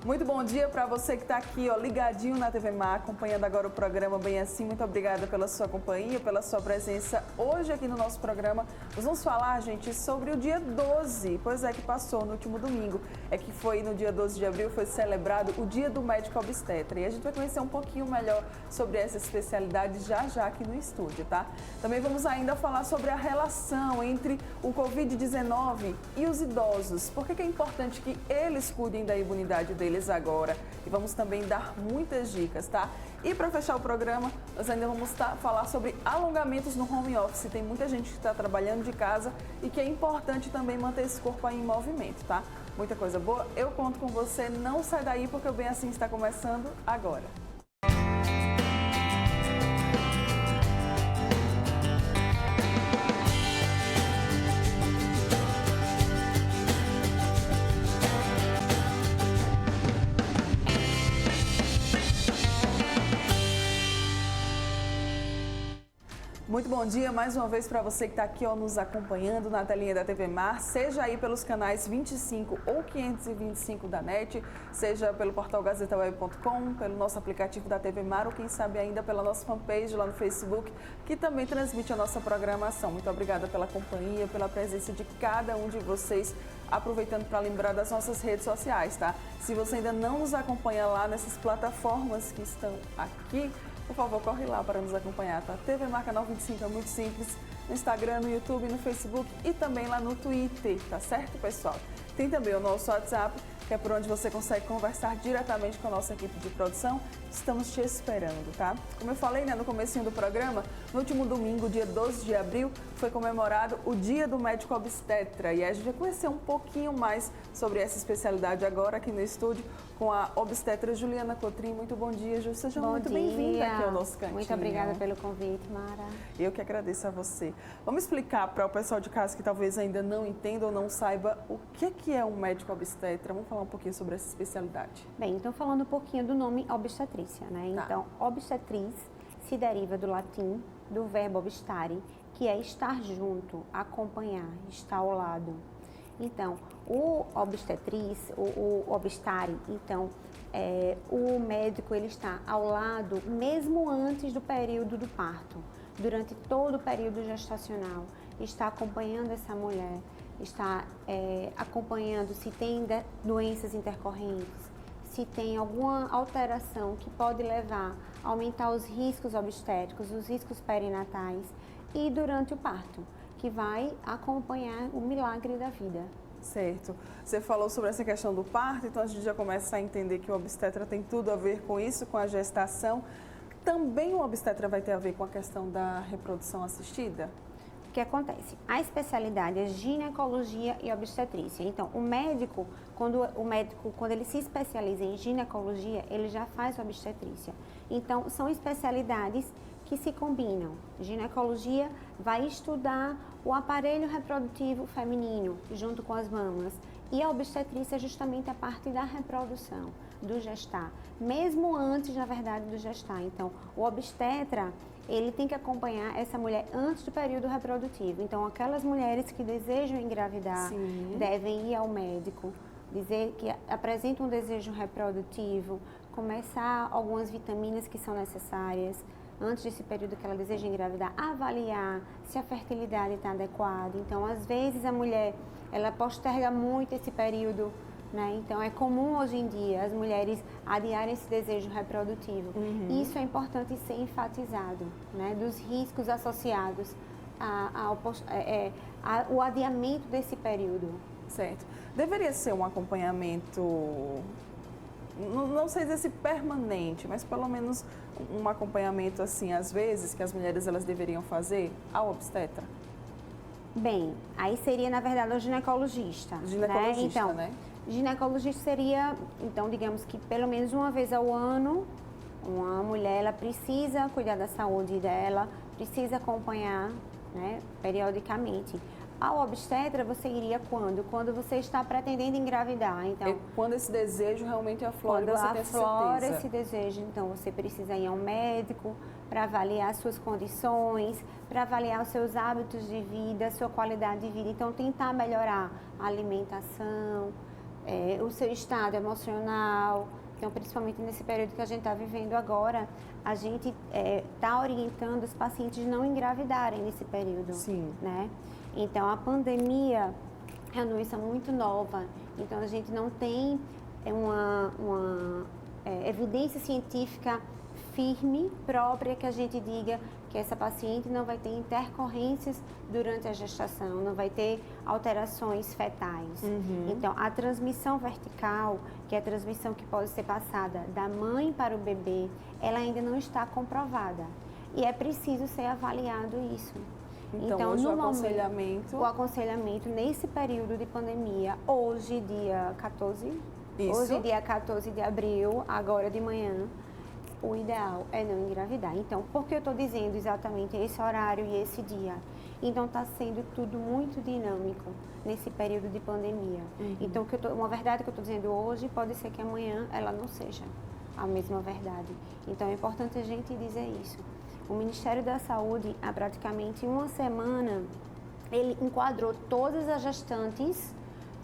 Muito bom dia para você que está aqui, ó, ligadinho na TV Mar, acompanhando agora o programa Bem Assim. Muito obrigada pela sua companhia, pela sua presença hoje aqui no nosso programa. Nós vamos falar, gente, sobre o dia 12, pois é, que passou no último domingo. É que foi no dia 12 de abril, foi celebrado o Dia do Médico Obstetra. E a gente vai conhecer um pouquinho melhor sobre essa especialidade já aqui no estúdio, tá? Também vamos ainda falar sobre a relação entre o Covid-19 e os idosos. Por que é importante que eles cuidem da imunidade deles agora? E vamos também dar muitas dicas, tá? E para fechar o programa, nós ainda vamos falar sobre alongamentos no home office. Tem muita gente que está trabalhando de casa e que é importante também manter esse corpo aí em movimento, tá? Muita coisa boa. Eu conto com você, não sai daí porque o Bem Assim está começando agora. Muito bom dia mais uma vez para você que está aqui, ó, nos acompanhando na telinha da TV Mar, seja aí pelos canais 25 ou 525 da NET, seja pelo portal gazetaweb.com, pelo nosso aplicativo da TV Mar ou quem sabe ainda pela nossa fanpage lá no Facebook, que também transmite a nossa programação. Muito obrigada pela companhia, pela presença de cada um de vocês, aproveitando para lembrar das nossas redes sociais, tá? Se você ainda não nos acompanha lá nessas plataformas que estão aqui, por favor, corre lá para nos acompanhar, tá? TV Mar Canal 25 é muito simples, no Instagram, no YouTube, no Facebook e também lá no Twitter, tá certo, pessoal? Tem também o nosso WhatsApp, que é por onde você consegue conversar diretamente com a nossa equipe de produção. Estamos te esperando, tá? Como eu falei, né, no comecinho do programa, no último domingo, dia 12 de abril, foi comemorado o Dia do Médico Obstetra. E a gente vai conhecer um pouquinho mais sobre essa especialidade agora aqui no estúdio com a obstetra Juliana Cotrim. Muito bom dia, Ju. Seja muito bem-vinda aqui ao nosso cantinho. Muito obrigada pelo convite, Mara. Eu que agradeço a você. Vamos explicar para o pessoal de casa que talvez ainda não entenda ou não saiba o que é um médico obstetra. Vamos falar um pouquinho sobre essa especialidade. Bem, então falando um pouquinho do nome obstetrícia, né? Tá. Então, obstetriz se deriva do latim, do verbo obstare, que é estar junto, acompanhar, estar ao lado. Então, o obstetriz, o obstare, então, o médico ele está ao lado mesmo antes do período do parto, durante todo o período gestacional, está acompanhando essa mulher, está acompanhando se tem doenças intercorrentes, se tem alguma alteração que pode levar a aumentar os riscos obstétricos, os riscos perinatais e durante o parto, que vai acompanhar o milagre da vida. Certo. Você falou sobre essa questão do parto, então a gente já começa a entender que o obstetra tem tudo a ver com isso, com a gestação. Também o obstetra vai ter a ver com a questão da reprodução assistida? O que acontece? A especialidade é ginecologia e obstetrícia. Então, o médico, quando ele se especializa em ginecologia, ele já faz obstetrícia. Então, são especialidades que se combinam. Ginecologia vai estudar o aparelho reprodutivo feminino, junto com as mamas. E a obstetrícia é justamente a parte da reprodução, do gestar. Mesmo antes, na verdade, do gestar. Então, o obstetra, ele tem que acompanhar essa mulher antes do período reprodutivo. Então, aquelas mulheres que desejam engravidar, Sim, devem ir ao médico, dizer que apresentam um desejo reprodutivo, começar algumas vitaminas que são necessárias antes desse período que ela deseja engravidar, avaliar se a fertilidade está adequada. Então, às vezes, a mulher, ela posterga muito esse período, né? Então, é comum hoje em dia as mulheres adiarem esse desejo reprodutivo. Isso é importante ser enfatizado, né? Dos riscos associados ao adiamento desse período. certo. Deveria ser um acompanhamento, não sei dizer se permanente, mas pelo menos um acompanhamento assim, às vezes, que as mulheres elas deveriam fazer ao obstetra? Bem, aí seria, na verdade, o ginecologista. Ginecologista, Então, né? ginecologista seria, então, digamos que pelo menos uma vez ao ano, uma mulher ela precisa cuidar da saúde dela, precisa acompanhar, né, periodicamente. Ao obstetra, você iria quando? Quando você está pretendendo engravidar. Então, É quando esse desejo realmente aflora, quando você tem essa aflora certeza. esse desejo, então você precisa ir ao médico para avaliar as suas condições, para avaliar os seus hábitos de vida, a sua qualidade de vida. Então, tentar melhorar a alimentação, o seu estado emocional. Então, principalmente nesse período que a gente está vivendo agora, a gente está orientando os pacientes não engravidarem nesse período. Sim. Né? Então, a pandemia é uma doença muito nova, então a gente não tem uma evidência científica firme, própria, que a gente diga que essa paciente não vai ter intercorrências durante a gestação, não vai ter alterações fetais. Então, a transmissão vertical, que é a transmissão que pode ser passada da mãe para o bebê, ela ainda não está comprovada. E é preciso ser avaliado isso. Então hoje o aconselhamento nesse período de pandemia, hoje, dia 14, hoje, dia 14 de abril, agora de manhã, o ideal é não engravidar. Então, por que eu estou dizendo exatamente esse horário e esse dia? Então, está sendo tudo muito dinâmico nesse período de pandemia. Então, uma verdade que eu estou dizendo hoje, pode ser que amanhã ela não seja a mesma verdade. Então, é importante a gente dizer isso. O Ministério da Saúde, há praticamente uma semana, ele enquadrou todas as gestantes,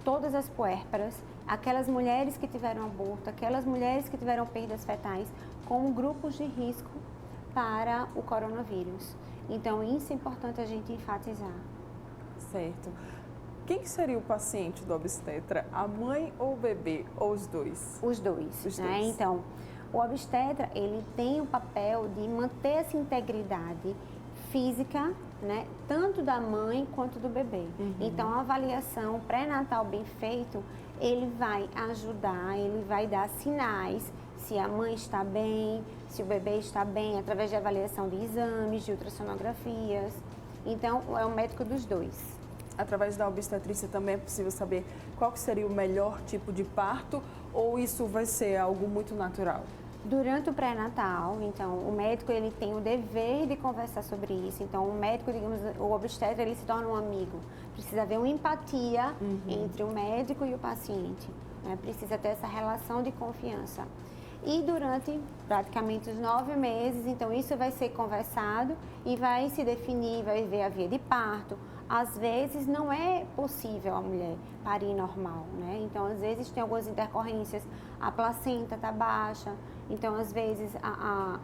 todas as puérperas, aquelas mulheres que tiveram aborto, aquelas mulheres que tiveram perdas fetais, como grupos de risco para o coronavírus. Então, isso é importante a gente enfatizar. Certo. Quem que seria o paciente do obstetra? A mãe ou o bebê? Ou os dois? Os dois. Né? Então, o obstetra, ele tem o papel de manter essa integridade física, né, tanto da mãe quanto do bebê. Então, a avaliação pré-natal bem feito, ele vai ajudar, ele vai dar sinais se a mãe está bem, se o bebê está bem, através de avaliação de exames, de ultrassonografias. Então, é o médico dos dois. Através da obstetrícia também é possível saber qual que seria o melhor tipo de parto ou isso vai ser algo muito natural? Durante o pré-natal, então, o médico ele tem o dever de conversar sobre isso. Então, o médico, digamos, o obstetra, ele se torna um amigo. Precisa haver uma empatia entre o médico e o paciente. Né? Precisa ter essa relação de confiança. E durante praticamente os 9 meses, então, isso vai ser conversado e vai se definir, vai ver a via de parto. Às vezes não é possível a mulher parir normal, né? Então, às vezes tem algumas intercorrências, a placenta está baixa, então, às vezes a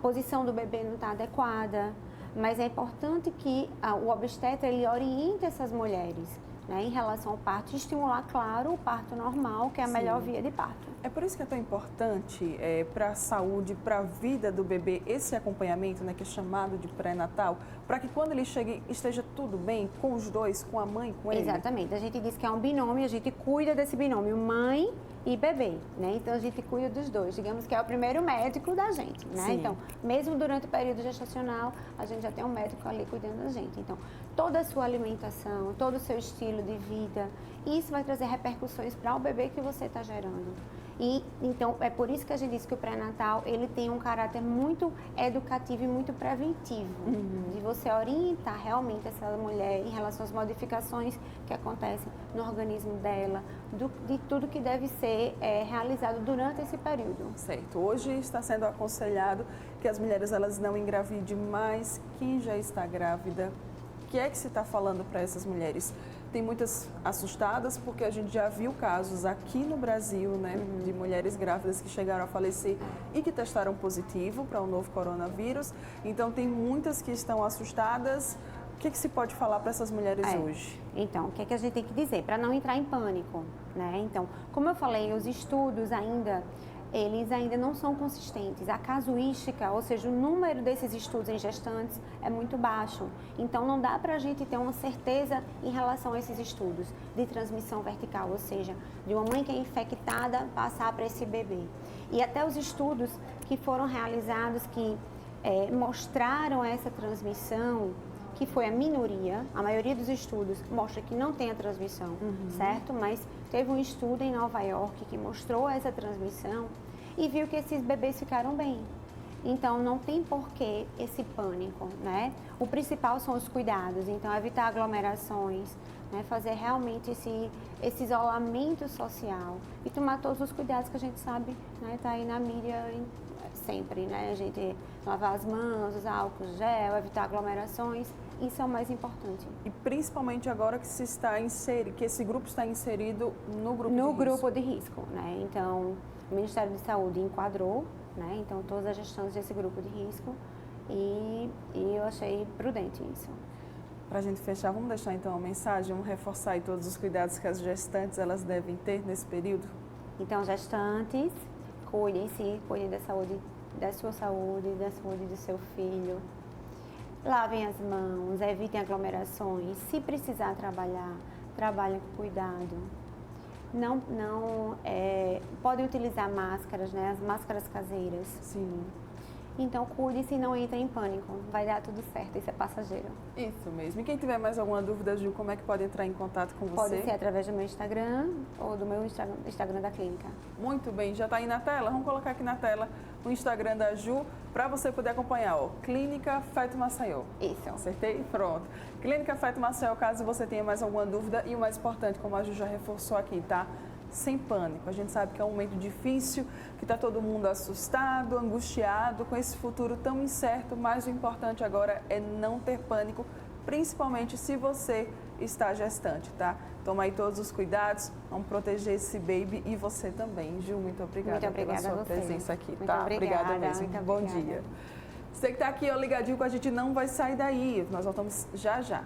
posição do bebê não está adequada, mas é importante que o obstetra ele oriente essas mulheres, né, em relação ao parto, e estimular, claro, o parto normal, que é a melhor via de parto. É por isso que é tão importante para a saúde, para a vida do bebê, esse acompanhamento, né, que é chamado de pré-natal, para que quando ele chegue esteja tudo bem com os dois, com a mãe, com ele? Exatamente. A gente diz que é um binômio, a gente cuida desse binômio, mãe e bebê, né? Então, a gente cuida dos dois. Digamos que é o primeiro médico da gente, né? Sim. Então, mesmo durante o período gestacional, a gente já tem um médico ali cuidando da gente. Então, toda a sua alimentação, todo o seu estilo de vida, isso vai trazer repercussões para o bebê que você está gerando. E, então, é por isso que a gente diz que o pré-natal, ele tem um caráter muito educativo e muito preventivo, de você orientar realmente essa mulher em relação às modificações que acontecem no organismo dela, de tudo que deve ser realizado durante esse período. Certo. Hoje está sendo aconselhado que as mulheres elas não engravidem mais quem já está grávida. O que é que se está falando para essas mulheres? Tem muitas assustadas porque a gente já viu casos aqui no Brasil, né, de mulheres grávidas que chegaram a falecer e que testaram positivo para o novo coronavírus. Então, tem muitas que estão assustadas. O que se pode falar para essas mulheres hoje? Então, o que é que a gente tem que dizer? Para não entrar em pânico, né? Então, como eu falei, os estudos eles ainda não são consistentes. A casuística, ou seja, o número desses estudos em gestantes é muito baixo. Então, não dá para a gente ter uma certeza em relação a esses estudos de transmissão vertical, ou seja, de uma mãe que é infectada passar para esse bebê. E até os estudos que foram realizados que mostraram essa transmissão, que foi a minoria, a maioria dos estudos mostra que não tem a transmissão, certo? Mas teve um estudo em Nova York que mostrou essa transmissão e viu que esses bebês ficaram bem. Então, não tem porquê esse pânico, né? O principal são os cuidados, então evitar aglomerações, né? Fazer realmente esse isolamento social e tomar todos os cuidados que a gente sabe, né? Tá aí na mídia sempre, né? A gente lavar as mãos, usar álcool gel, evitar aglomerações. isso é o mais importante. E principalmente agora que que esse grupo está inserido no grupo No de risco. grupo de risco, né? Então, o Ministério da Saúde enquadrou, né? Então, todas as gestantes desse grupo de risco e eu achei prudente isso. Para a gente fechar, vamos deixar então uma mensagem, vamos reforçar aí todos os cuidados que as gestantes elas devem ter nesse período? Então, gestantes, cuidem-se, cuidem da saúde, da sua saúde, da saúde do seu filho. Lavem as mãos, evitem aglomerações. Se precisar trabalhar, trabalhem com cuidado. Podem utilizar máscaras, né? As máscaras caseiras. Sim. Então, cuide-se e não entre em pânico. Vai dar tudo certo, isso é passageiro. Isso mesmo. E quem tiver mais alguma dúvida, Ju, como é que pode entrar em contato com você? Pode ser através do meu Instagram ou do meu Instagram da clínica. Muito bem, já está aí na tela? Vamos colocar aqui na tela o Instagram da Ju para você poder acompanhar, ó. Clínica Feto Maceió. Isso. Acertei? Pronto. Clínica Feto Maceió, caso você tenha mais alguma dúvida e o mais importante, como a Ju já reforçou aqui, tá? Sem pânico. A gente sabe que é um momento difícil, que está todo mundo assustado, angustiado, com esse futuro tão incerto, mas o importante agora é não ter pânico, principalmente se você está gestante, tá? Toma aí todos os cuidados, vamos proteger esse baby e você também. Ju, muito obrigada pela sua presença aqui, muito tá? Obrigada mesmo. Muito Bom obrigada. dia. Você que está aqui, ó, ligadinho com a gente, não vai sair daí. Nós voltamos já já.